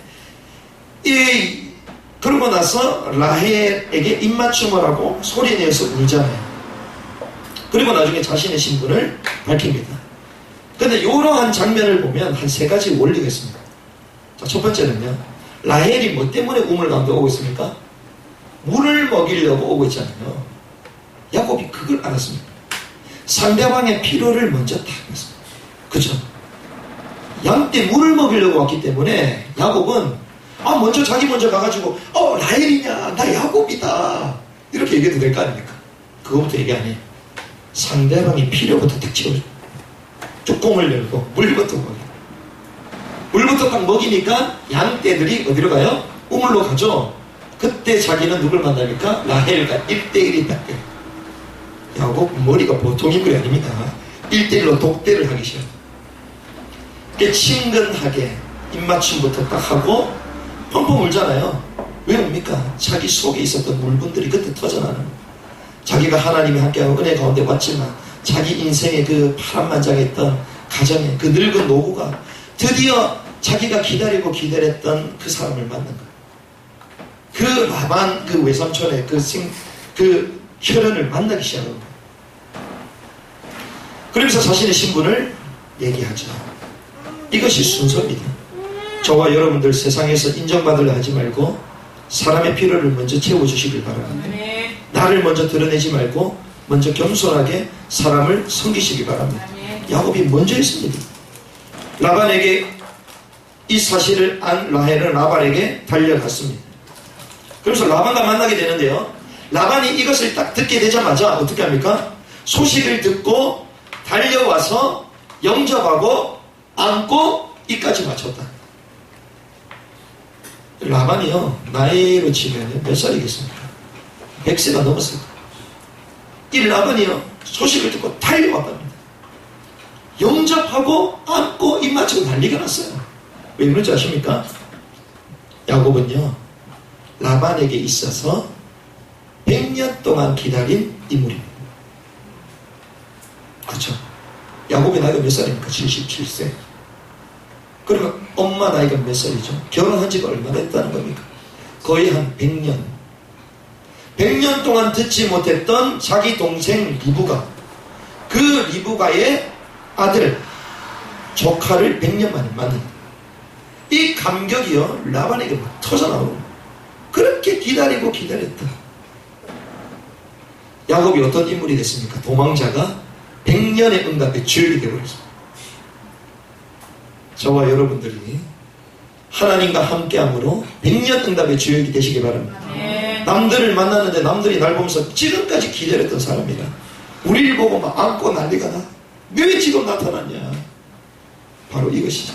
그러고 나서 라헬에게 입맞춤을 하고 소리내어서 울잖아요. 그리고 나중에 자신의 신분을 밝힙니다. 그런데 이러한 장면을 보면 한 세 가지 원리가 있습니다. 자, 첫 번째는요, 라헬이 뭐 때문에 우물 가운데 오고 있습니까? 물을 먹이려고 오고 있잖아요. 야곱이 그걸 알았습니다. 상대방의 필요를 먼저 다 알았습니다. 그죠? 양떼 물을 먹이려고 왔기 때문에 야곱은 먼저 자기 먼저 가가지고 라헬이냐, 나 야곱이다, 이렇게 얘기해도 될 거 아닙니까? 그거부터 얘기 안 해요. 상대방이 필요부터 딱 채워줘. 뚜껑을 열고 물부터 먹여. 물부터 딱 먹이니까 양떼들이 어디로 가요? 우물로 가죠. 그때 자기는 누굴 만납니까? 라헬과 1대1이 딱 돼요. 야곱 머리가 보통 인물이 아닙니다. 1대1로 독대를 하기 시작해요. 친근하게 입맞춤부터 딱 하고 펑펑 울잖아요. 왜 웁니까? 자기 속에 있었던 물분들이 그때 터져나는 거예요. 자기가 하나님이 함께하고 은혜 가운데 왔지만 자기 인생의 그 파란만장했던 가정의 그 늙은 노부가 드디어 자기가 기다리고 기다렸던 그 사람을 만난 거예요. 그 라반 그 외삼촌의 그 혈연을 만나기 시작한 거예요. 그러면서 자신의 신분을 얘기하죠. 이것이 순서입니다. 저와 여러분들 세상에서 인정받으려 하지 말고 사람의 필요를 먼저 채워주시길 바랍니다. 나를 먼저 드러내지 말고 먼저 겸손하게 사람을 섬기시기 바랍니다. 야곱이 먼저 했습니다. 라반에게 이 사실을 안 라헬은 라반에게 달려갔습니다. 그래서 라반과 만나게 되는데요. 라반이 이것을 딱 듣게 되자마자 어떻게 합니까? 소식을 듣고 달려와서 영접하고 안고 이까지 맞췄다. 라반이요, 나이로 치면 몇 살이겠습니까? 100세가 넘었을 거예요. 이 라반이요, 소식을 듣고 달려왔답니다. 영접하고 안고 입 맞추고 난리가 났어요. 왜 그런지 아십니까? 야곱은요, 라반에게 있어서 100년 동안 기다린 인물입니다. 그렇죠? 야곱의 나이가 몇 살입니까? 77세. 그러면 엄마 나이가 몇 살이죠? 결혼한 지가 얼마나 됐다는 겁니까? 거의 한 100년. 100년 동안 듣지 못했던 자기 동생 리브가, 그 리브가의 아들 조카를 100년 만에 만납니다. 이 감격이요, 라반에게 막 터져나오고, 그렇게 기다리고 기다렸다. 야곱이 어떤 인물이 됐습니까? 도망자가 100년의 응답에 주역이 되어버렸습니다. 저와 여러분들이 하나님과 함께함으로 100년 응답의 주역이 되시기 바랍니다. 남들을 만나는데 남들이 날 보면서 지금까지 기다렸던 사람이라 우리를 보고 막 안고 난리가 나. 왜 지금 나타났냐? 바로 이것이죠.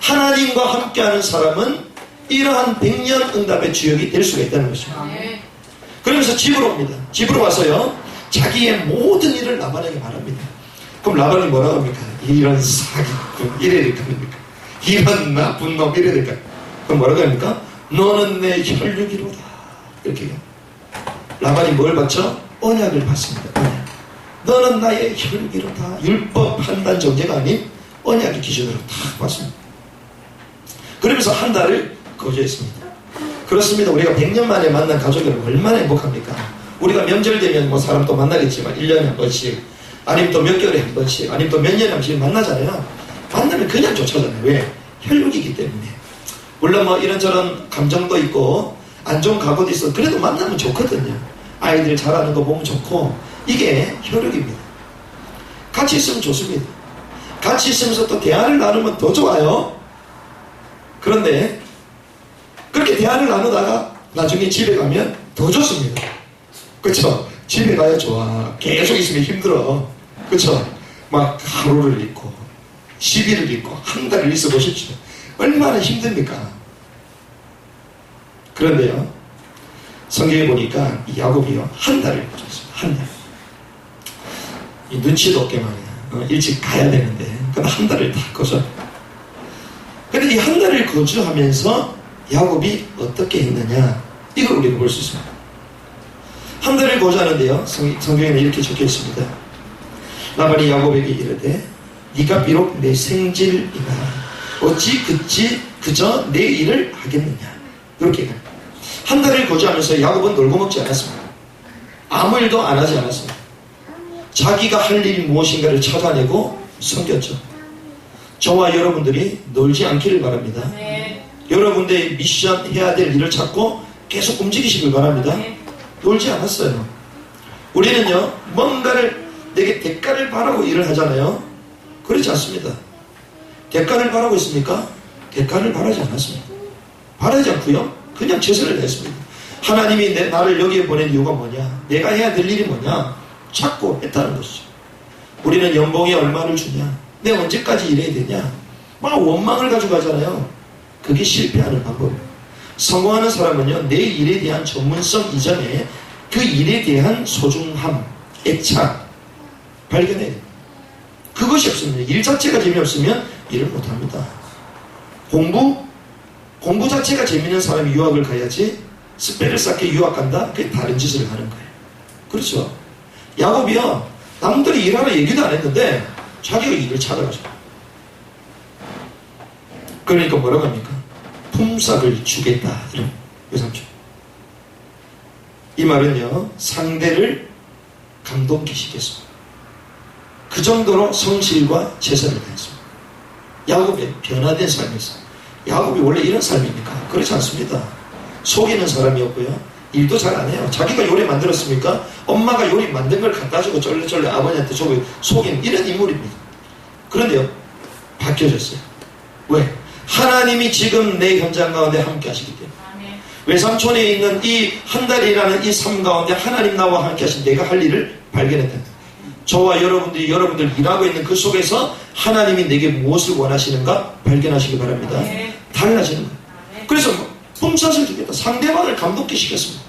하나님과 함께하는 사람은 이러한 100년 응답의 주역이 될 수가 있다는 것입니다. 그러면서 집으로 옵니다. 집으로 와서요, 자기의 모든 일을 라반에게 말합니다. 그럼 라반이 뭐라고 합니까? 이런 사기꾼 이래야 될 겁니까? 이런 나쁜 놈 이래야 될까? 그럼 뭐라고 합니까? 너는 내 혈육이로다. 이렇게 해요. 라반이 뭘 받죠? 언약을 받습니다. 언약. 너는 나의 혈육이로다. 율법 판단 정죄가 아닌 언약의 기준으로 다 받습니다. 그러면서 한 달을 거주했습니다. 그렇습니다. 우리가 100년 만에 만난 가족이 얼마나 행복합니까? 우리가 명절 되면 뭐 사람 또 만나겠지만 1년에 한 번씩, 아니면 또 몇 개월에 한 번씩, 아니면 또 몇 년에 한 번씩 만나잖아요. 만나면 그냥 쫓아잖아요. 왜? 혈육이기 때문에. 물론 뭐 이런저런 감정도 있고 안 좋은 각오도 있어. 그래도 만나면 좋거든요. 아이들 잘하는 거 보면 좋고, 이게 혈육입니다. 같이 있으면 좋습니다. 같이 있으면서 또 대화를 나누면 더 좋아요. 그런데 그렇게 대화를 나누다가 나중에 집에 가면 더 좋습니다. 그쵸? 집에 가야 좋아. 계속 있으면 힘들어. 그쵸? 막 하루를 있고 10일을 있고 한 달을 있어 보십시오. 얼마나 힘듭니까? 그런데요, 성경에 보니까 이 야곱이요, 한 달을 거주했어요. 한 달. 이 눈치도 없게 말이야. 일찍 가야 되는데 그러다 한 달을 다 거져. 근데 이 한 달을 거주하면서 야곱이 어떻게 했느냐, 이걸 우리가 볼 수 있습니다. 한 달을 거주하는데요, 성경에는 이렇게 적혀 있습니다. 라반이 야곱에게 이르되 네가 비록 내 생질이나 어찌 그저 내 일을 하겠느냐, 이렇게 해요. 한 달을 거주하면서 야곱은 놀고 먹지 않았습니다. 아무 일도 안 하지 않았습니다. 자기가 할 일이 무엇인가를 찾아내고 섬겼죠. 저와 여러분들이 놀지 않기를 바랍니다. 여러분들의 미션 해야 될 일을 찾고 계속 움직이시길 바랍니다. 놀지 않았어요. 우리는요, 뭔가를 내게 대가를 바라고 일을 하잖아요. 그렇지 않습니다. 대가를 바라고 있습니까? 대가를 바라지 않았습니다. 바라지 않고요, 그냥 최선을 다했습니다. 하나님이 나를 여기에 보낸 이유가 뭐냐, 내가 해야 될 일이 뭐냐, 찾고 했다는 것이죠. 우리는 연봉이 얼마를 주냐, 내가 언제까지 일해야 되냐, 막 원망을 가지고 가잖아요. 그게 실패하는 방법이에요. 성공하는 사람은요, 내 일에 대한 전문성 이전에 그 일에 대한 소중함, 애착 발견해야 돼요. 그것이 없으면, 일 자체가 재미없으면 일을 못합니다. 공부 자체가 재미있는 사람이 유학을 가야지, 스펙을 쌓게 유학 간다? 그게 다른 짓을 하는 거예요. 그렇죠? 야곱이요, 남들이 일하라 얘기도 안 했는데 자기가 일을 찾아가죠. 그러니까 뭐라고 합니까? 품삯을 주겠다, 이런 외삼촌. 이 말은요, 상대를 감동시켰습니다. 그 정도로 성실과 최선을 다했습니다. 야곱의 변화된 삶이었어요. 야곱이 원래 이런 삶입니까? 그렇지 않습니다. 속이는 사람이었고요, 일도 잘 안 해요. 자기가 요리 만들었습니까? 엄마가 요리 만든 걸 갖다 주고 쫄래쫄래 아버지한테 저거 속이는 이런 인물입니다. 그런데요, 바뀌어졌어요. 왜? 하나님이 지금 내 현장 가운데 함께 하시기 때문에. 외삼촌에 있는 이 한 달이라는 이 삶 가운데 하나님 나와 함께 하신 내가 할 일을 발견했다. 저와 여러분들 일하고 있는 그 속에서 하나님이 내게 무엇을 원하시는가 발견하시기 바랍니다. 달라지는 거예요. 그래서 품삯을 주겠다. 상대방을 감동케 시켰습니다.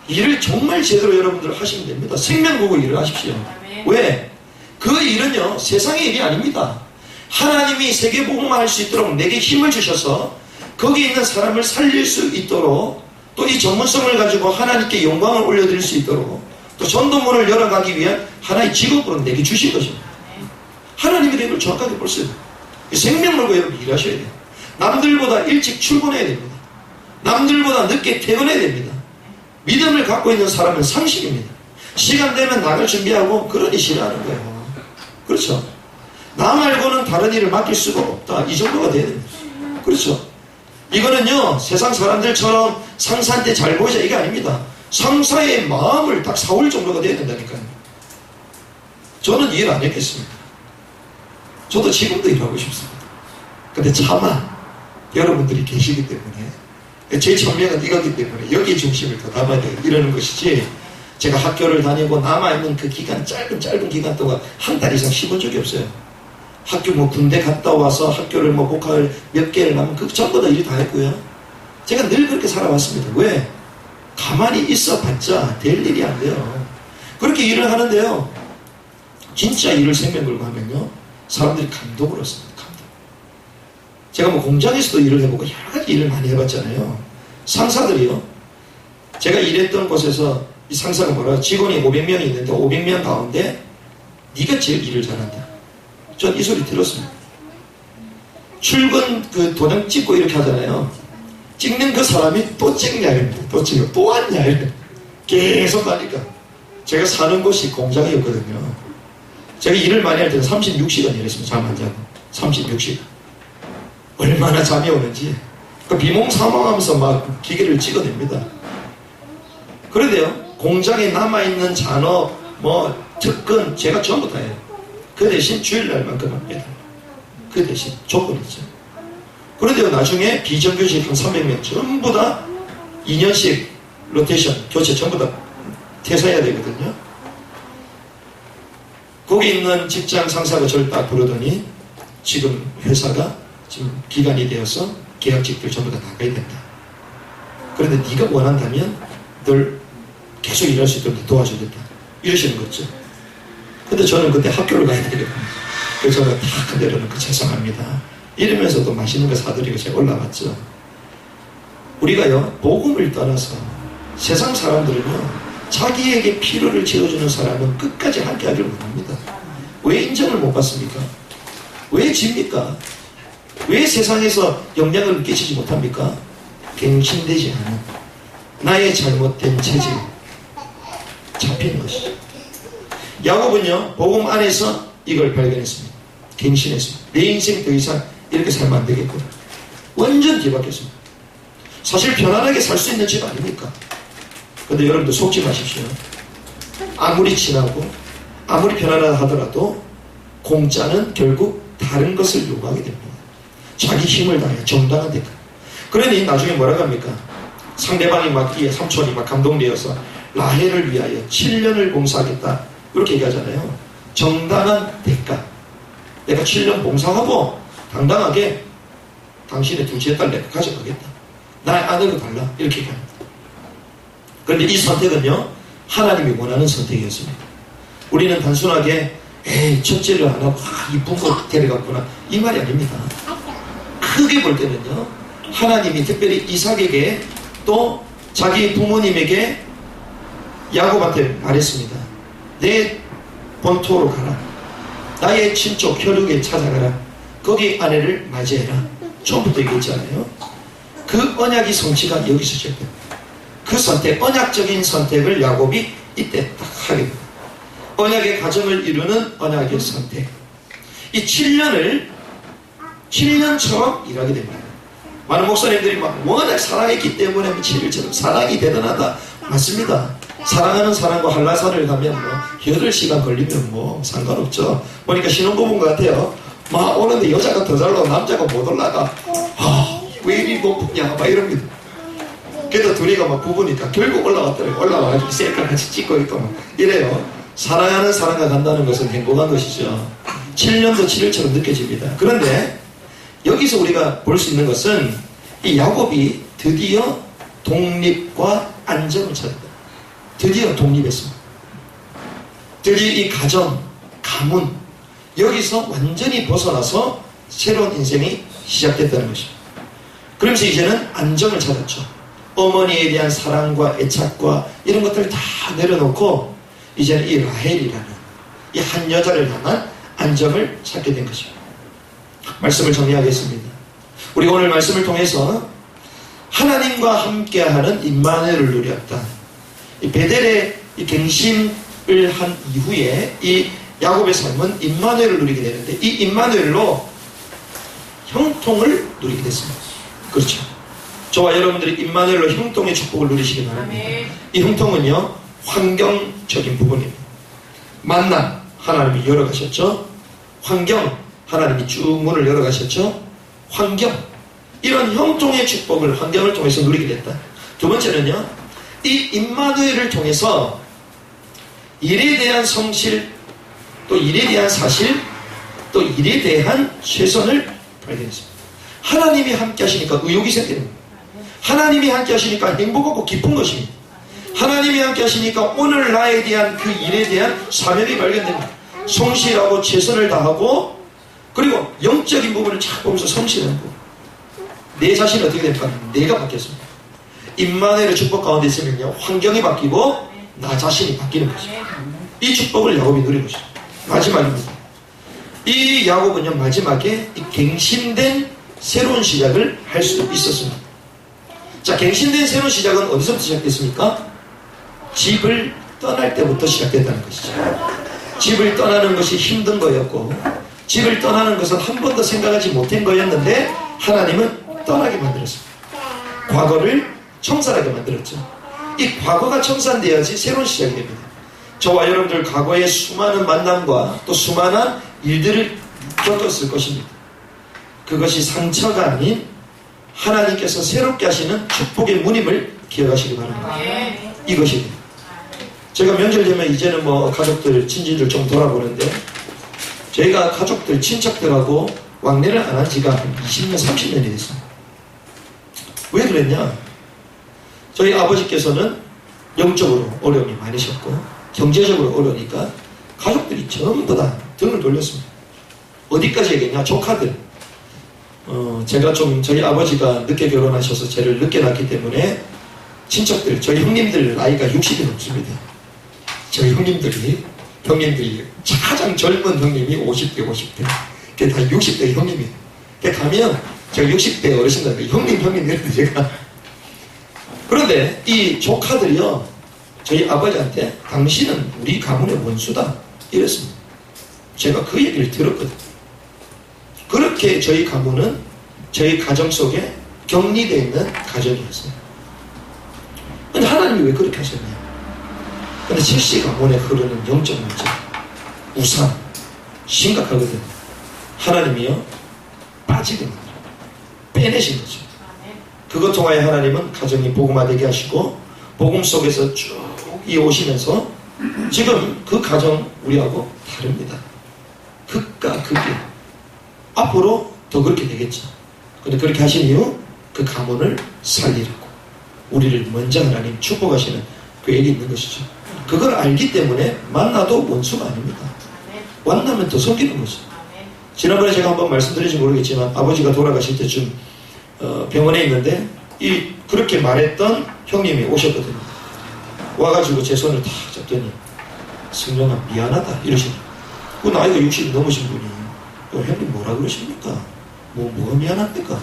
일을 정말 제대로 여러분들 하시면 됩니다. 생명 보고 일을 하십시오. 왜? 그 일은요, 세상의 일이 아닙니다. 하나님이 세계복음화 할 수 있도록 내게 힘을 주셔서 거기 있는 사람을 살릴 수 있도록, 또 이 전문성을 가지고 하나님께 영광을 올려드릴 수 있도록, 또 전도문을 열어가기 위한 하나의 직업으로 내게 주신 것입니다. 하나님이 이걸 정확하게 볼 수 있어요. 생명 걸고 여러분 일하셔야 돼요. 남들보다 일찍 출근해야 됩니다. 남들보다 늦게 퇴근해야 됩니다. 믿음을 갖고 있는 사람은 상식입니다. 시간 되면 나갈 준비하고 그러니 싫어하는 거예요. 그렇죠? 나 말고는 다른 일을 맡길 수가 없다. 이 정도가 돼야 됩니다. 그렇죠? 이거는요, 세상 사람들처럼 상사한테 잘 보이자 이게 아닙니다. 상사의 마음을 딱 사올 정도가 돼야 된다니까요. 저는 일 안 했겠습니다. 저도 지금도 일하고 싶습니다. 근데 차마 여러분들이 계시기 때문에, 제 천명은 이거기 때문에 여기 중심을 더 담아야 돼요. 이러는 것이지, 제가 학교를 다니고 남아있는 그 기간, 짧은 기간 동안 한 달 이상 쉬본 적이 없어요. 학교 군대 갔다 와서 학교를 복학을 몇 개를 하면 그 전부 다 일 다 했고요. 제가 늘 그렇게 살아왔습니다. 왜? 가만히 있어 봤자 될 일이 안 돼요. 그렇게 일을 하는데요, 진짜 일을 생명 걸고 하면요, 사람들이 감동을 얻습니다. 감동. 제가 공장에서도 일을 해보고 여러 가지 일을 많이 해봤잖아요. 상사들이요, 제가 일했던 곳에서 이 상사가 뭐라, 직원이 500명이 있는데 500명 가운데 네가 제일 일을 잘한다. 전 이 소리 들었습니다. 출근 그 도장 찍고 이렇게 하잖아요. 찍는 그 사람이 또 찍냐 이럽니다. 또 찍어 또 왔냐 이래. 계속 하니까. 제가 사는 곳이 공장이었거든요. 제가 일을 많이 할 때는 36시간 일했습니다. 잠 안 자고 36시간. 얼마나 잠이 오는지 비몽사몽하면서 막 기계를 찍어냅니다. 그런데요, 공장에 남아있는 잔업, 특근 제가 전부 다 해요. 그 대신 주일날만큼만 빼달라. 그 대신 조건이 있죠. 그런데요, 나중에 비정규직 한 300명 전부 다 2년씩 로테이션, 교체 전부 다 퇴사해야 되거든요. 거기 있는 직장 상사가 저를 딱 부르더니, 지금 회사가 지금 기간이 되어서 계약직들 전부 다 나가야 된다. 그런데 네가 원한다면 널 계속 일할 수 있도록 도와주겠다. 이러시는 거죠. 근데 저는 그때 학교를 가야 되거든요. 그래서 제가 다 그대로는 죄송합니다. 이러면서도 맛있는 거 사드리고 제가 올라왔죠. 우리가요, 복음을 떠나서 세상 사람들은요, 자기에게 필요를 채워주는 사람은 끝까지 함께 하기를 원합니다. 왜 인정을 못 받습니까? 왜 집니까? 왜 세상에서 영향을 끼치지 못합니까? 갱신되지 않은 나의 잘못된 체질 잡히는 것이죠. 야곱은요, 복음 안에서 이걸 발견했습니다. 갱신했습니다. 내 인생 더 이상 이렇게 살면 안 되겠구나. 완전 뒤바뀌었습니다. 사실 편안하게 살 수 있는 집 아닙니까? 근데 여러분들 속지 마십시오. 아무리 친하고 아무리 편안하다 하더라도 공짜는 결국 다른 것을 요구하게 됩니다. 자기 힘을 다해 정당한 대가. 그러니 나중에 뭐라고 합니까? 상대방이 삼촌이 감동되어서 라헬을 위하여 7년을 봉사하겠다. 이렇게 얘기하잖아요. 정당한 대가. 내가 7년 봉사하고 당당하게 당신의 둘째 딸 내가 가져가겠다. 나의 아내로 달라. 이렇게 얘기합니다. 그런데 이 선택은요, 하나님이 원하는 선택이었습니다. 우리는 단순하게 에이 첫째를 안 하고 이쁜 거 데려갔구나 이 말이 아닙니다. 크게 볼 때는요, 하나님이 특별히 이삭에게 또 자기 부모님에게 야곱한테 말했습니다. 내 본토로 가라. 나의 친족 혈육에 찾아가라. 거기 아내를 맞이해라. 처음부터 얘기했잖아요. 그 언약이 성취가 여기서 시작됩니다. 그 선택, 언약적인 선택을 야곱이 이때 딱 하게 됩니다. 언약의 가정을 이루는 언약의 선택. 이 7년처럼 일하게 됩니다. 많은 목사님들이 막 워낙 사랑했기 때문에 7일처럼 사랑이 대단하다. 맞습니다. 사랑하는 사람과 한라산을 가면 뭐 8시간 걸리면 뭐 상관없죠. 보니까 신혼부부인 것 같아요. 막 오는데 여자가 더 잘 나오고 남자가 못 올라가. 왜 이리 높으냐 막 이럽니다. 그래도 둘이가 막 부부니까 결국 올라갔더라고요. 올라와가지고 셀카 같이 찍고 있고 막 이래요. 사랑하는 사람과 간다는 것은 행복한 것이죠. 7년도 7일처럼 느껴집니다. 그런데 여기서 우리가 볼 수 있는 것은 이 야곱이 드디어 독립과 안정을 찾았다. 드디어 독립했습니다. 드디어 이 가정, 가문 여기서 완전히 벗어나서 새로운 인생이 시작됐다는 것입니다. 그러면서 이제는 안정을 찾았죠. 어머니에 대한 사랑과 애착과 이런 것들을 다 내려놓고 이제는 이 라헬이라는 이 한 여자를 향한 안정을 찾게 된 것입니다. 말씀을 정리하겠습니다. 우리가 오늘 말씀을 통해서 하나님과 함께하는 임마누엘을 누렸다. 이 베델의 이 갱신을 한 이후에 이 야곱의 삶은 임마누엘을 누리게 되는데 이 임마누엘로 형통을 누리게 됐습니다. 그렇죠. 저와 여러분들이 임마누엘로 형통의 축복을 누리시기 바랍니다. 이 형통은요, 환경적인 부분입니다. 만남 하나님이 열어가셨죠. 환경 하나님이 쭉 문을 열어가셨죠. 환경 이런 형통의 축복을 환경을 통해서 누리게 됐다. 두 번째는요, 이 임마누엘을 통해서 일에 대한 성실, 또 일에 대한 사실, 또 일에 대한 최선을 발견했습니다. 하나님이 함께 하시니까 의욕이 생깁니다. 하나님이 함께 하시니까 행복하고 기쁜 것입니다. 하나님이 함께 하시니까 오늘 나에 대한 그 일에 대한 사명이 발견됩니다. 성실하고 최선을 다하고, 그리고 영적인 부분을 쫙 보면서 성실하고, 내 자신이 어떻게 될까? 내가 바뀌었습니다. 임마누엘의 축복 가운데 있으면요, 환경이 바뀌고 나 자신이 바뀌는 것입니다. 이 축복을 야곱이 누린 것입니다. 마지막입니다. 이 야곱은요, 마지막에 이 갱신된 새로운 시작을 할 수 있었습니다. 자, 갱신된 새로운 시작은 어디서부터 시작됐습니까? 집을 떠날 때부터 시작됐다는 것이죠. 집을 떠나는 것이 힘든 거였고, 집을 떠나는 것은 한 번도 생각하지 못한 거였는데 하나님은 떠나게 만들었습니다. 과거를 청산하게 만들었죠. 이 과거가 청산되어야지 새로운 시작이 됩니다. 저와 여러분들 과거에 수많은 만남과 또 수많은 일들을 겪었을 것입니다. 그것이 상처가 아닌 하나님께서 새롭게 하시는 축복의 문임을 기억하시기 바랍니다. 이것입니다. 제가 명절 되면 이제는 뭐 가족들, 친지들 좀 돌아보는데, 저희가 가족들, 친척들하고 왕래를 안 한 지가 20년, 30년이 됐습니다. 왜 그랬냐? 저희 아버지께서는 영적으로 어려움이 많으셨고 경제적으로 어려우니까 가족들이 전부 다 등을 돌렸습니다. 어디까지 얘기했냐? 조카들. 제가 좀 저희 아버지가 늦게 결혼하셔서 저를 늦게 낳기 때문에 친척들, 저희 형님들 나이가 60이 넘습니다. 저희 형님들이 가장 젊은 형님이 50대. 그게 다 60대 형님이에요. 가면 제가 60대 어르신들 형님 이랬는데 제가. 그런데 이 조카들이요, 저희 아버지한테 당신은 우리 가문의 원수다 이랬습니다. 제가 그 얘기를 들었거든요. 그렇게 저희 가문은 저희 가정 속에 격리되어 있는 가정이었어요. 근데 하나님이 왜 그렇게 하셨냐? 근데 7시 가문에 흐르는 영적 문제, 우상, 심각하거든요. 하나님이요, 빠지게 만들어요. 빼내신 거죠. 그것 통하여 하나님은 가정이 복음화되게 하시고 복음 속에서 쭉 이 오시면서 지금 그 가정 우리하고 다릅니다. 극과 극이 앞으로 더 그렇게 되겠죠. 근데 그렇게 하신 이유 그 가문을 살리라고 우리를 먼저 하나님 축복하시는 계획이 있는 것이죠. 그걸 알기 때문에 만나도 원수가 아닙니다. 만나면 더 섬기는 거죠. 지난번에 제가 한번 말씀드린지 모르겠지만 아버지가 돌아가실 때쯤 병원에 있는데 그렇게 말했던 형님이 오셨거든요. 와가지고 제 손을 다 잡더니 승령아 미안하다 이러시더라고요. 그 나이가 60 넘으신 분이 형님 뭐라 그러십니까? 뭐가 미안합니까?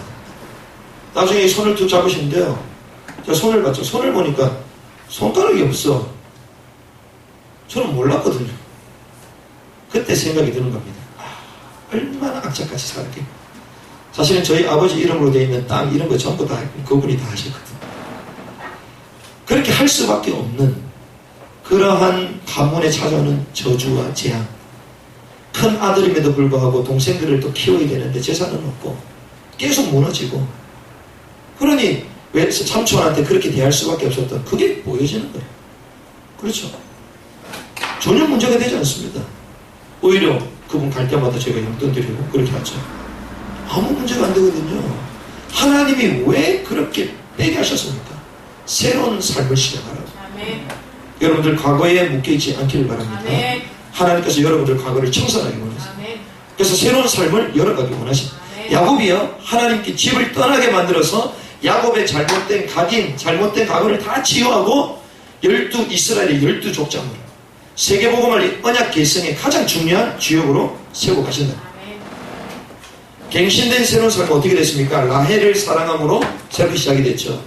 나중에 이 손을 툭 잡으시는데요. 제가 손을 봤죠. 손을 보니까 손가락이 없어. 저는 몰랐거든요. 그때 생각이 드는 겁니다. 얼마나 악착같이 살게. 사실은 저희 아버지 이름으로 되어 있는 땅 이런 거 전부 다 그분이 다 하셨거든요. 그렇게 할 수밖에 없는 그러한 가문에 찾아오는 저주와 재앙. 큰 아들임에도 불구하고 동생들을 또 키워야 되는데 재산은 없고 계속 무너지고 그러니 왜 삼촌한테 그렇게 대할 수밖에 없었던 그게 보여지는 거예요. 그렇죠. 전혀 문제가 되지 않습니다. 오히려 그분 갈 때마다 제가 용돈 드리고 그렇게 하죠. 아무 문제가 안 되거든요. 하나님이 왜 그렇게 빼게 하셨습니까? 새로운 삶을 시작하라고. 아멘. 여러분들 과거에 묶여있지 않기를 바랍니다. 아멘. 하나님께서 여러분들 과거를 청산하기 원하세요. 아멘. 그래서 새로운 삶을 열어가기 원하십니다. 야곱이요 하나님께 집을 떠나게 만들어서 야곱의 잘못된 각인, 잘못된 과거를 다 치유하고 이스라엘의 12족장으로 세계복음을 언약 계승의 가장 중요한 주역으로 세우고 가신다. 갱신된 새로운 삶은 어떻게 됐습니까? 라헬을 사랑함으로 새롭게 시작이 됐죠.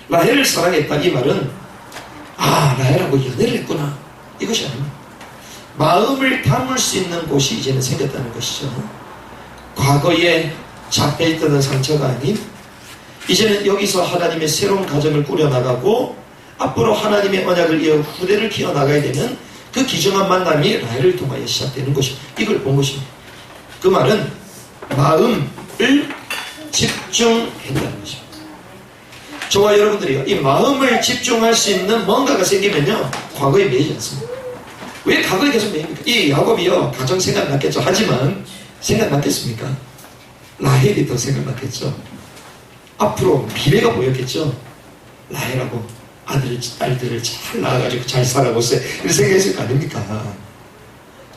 라헬을 사랑했다 이 말은 라헬하고 연애를 했구나 이것이 아닙니다. 마음을 담을 수 있는 곳이 이제는 생겼다는 것이죠. 과거에 잡혀있던 상처가 아닌 이제는 여기서 하나님의 새로운 가정을 꾸려나가고 앞으로 하나님의 언약을 이어 후대를 키워나가야 되는 그 귀중한 만남이 라헬을 통하여 시작되는 것입니다. 이걸 본 것입니다. 그 말은 마음을 집중했다는 것입니다. 저와 여러분들이요 이 마음을 집중할 수 있는 뭔가가 생기면요 과거에 매이지 않습니다. 왜 과거에 계속 매입니까? 이 야곱이요 가정 생각났겠죠. 하지만 생각났겠습니까? 라헬이 더 생각났겠죠. 앞으로 미래가 보였겠죠. 라헬하고 딸들을 잘 낳아가지고 잘 살아보세요. 이렇게 생각했을 거 아닙니까?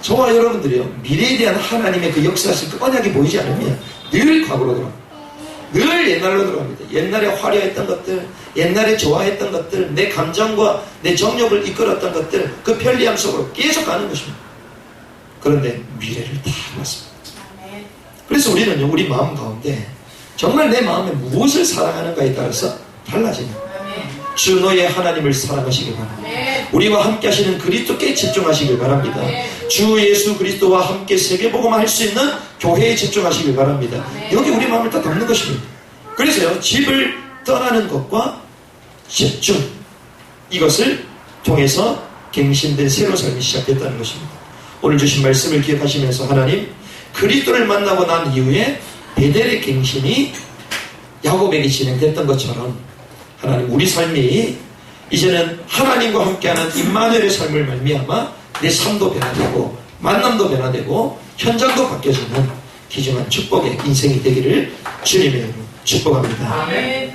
저와 여러분들이요 미래에 대한 하나님의 그 역사실 그 언약이 보이지 않으면 늘 과거로 들어갑니다. 늘 옛날로 들어갑니다. 옛날에 화려했던 것들, 옛날에 좋아했던 것들, 내 감정과 내 정욕을 이끌었던 것들, 그 편리함 속으로 계속 가는 것입니다. 그런데 미래를 다 봤습니다. 그래서 우리는요 우리 마음 가운데 정말 내 마음에 무엇을 사랑하는가에 따라서 달라집니다. 주 너의 하나님을 사랑하시길 바랍니다. 우리와 함께 하시는 그리스도께 집중하시길 바랍니다. 주 예수 그리스도와 함께 세계복음을 할 수 있는 교회에 집중하시길 바랍니다. 여기 우리 마음을 다 담는 것입니다. 그래서요 집을 떠나는 것과 집중 이것을 통해서 갱신된 새로운 삶이 시작됐다는 것입니다. 오늘 주신 말씀을 기억하시면서 하나님 그리스도를 만나고 난 이후에 베델의 갱신이 야곱에게 진행됐던 것처럼 하나님 우리 삶이 이제는 하나님과 함께하는 임마누엘의 삶을 말미암아 내 삶도 변화되고 만남도 변화되고 현장도 바뀌어지는 귀중한 축복의 인생이 되기를 주님의 이름으로 축복합니다. 아멘.